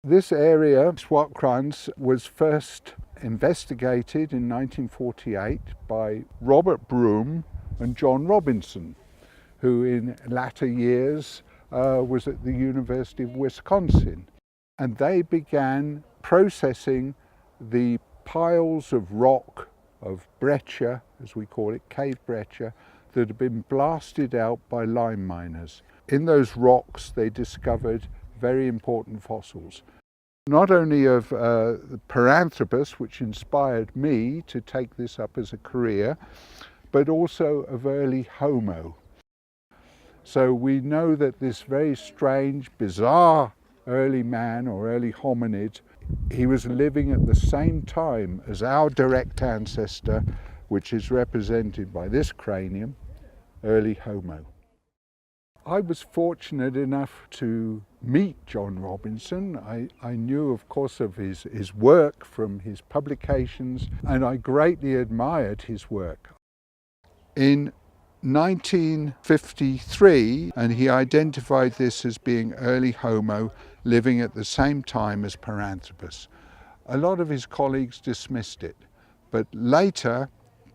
This area, Swartkrans, was first investigated in 1948 by Robert Broom and John Robinson, who in latter years was at the University of Wisconsin. And they began processing the piles of rock, of breccia, as we call it, cave breccia, that had been blasted out by lime miners. In those rocks they discovered very important fossils, not only of Paranthropus, which inspired me to take this up as a career, but also of early Homo. So we know that this very strange, bizarre early man or early hominid, he was living at the same time as our direct ancestor, which is represented by this cranium, early Homo. I was fortunate enough to meet John Robinson. I knew, of course, of his work from his publications, and I greatly admired his work. In 1953, and he identified this as being early Homo living at the same time as Paranthropus. A lot of his colleagues dismissed it, but later,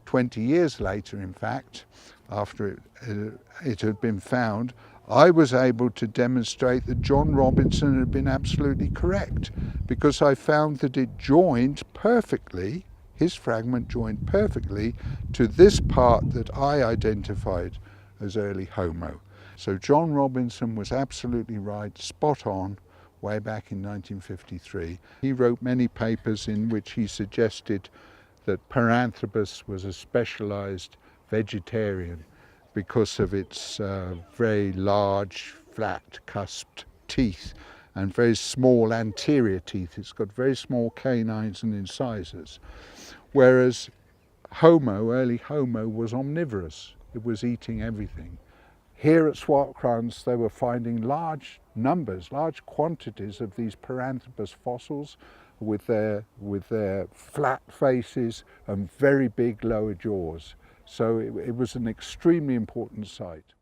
20 years later in fact, after it had been found, I was able to demonstrate that John Robinson had been absolutely correct, because I found that it joined perfectly, his fragment joined perfectly to this part that I identified as early Homo. So John Robinson was absolutely right, spot on, way back in 1953. He wrote many papers in which he suggested that Paranthropus was a specialized vegetarian because of its very large, flat, cusped teeth and very small anterior teeth. It's got very small canines and incisors. Whereas Homo, early Homo, was omnivorous. It was eating everything. Here at Swartkrans, they were finding large numbers, large quantities of these Paranthropus fossils with their flat faces and very big lower jaws. So it was an extremely important site.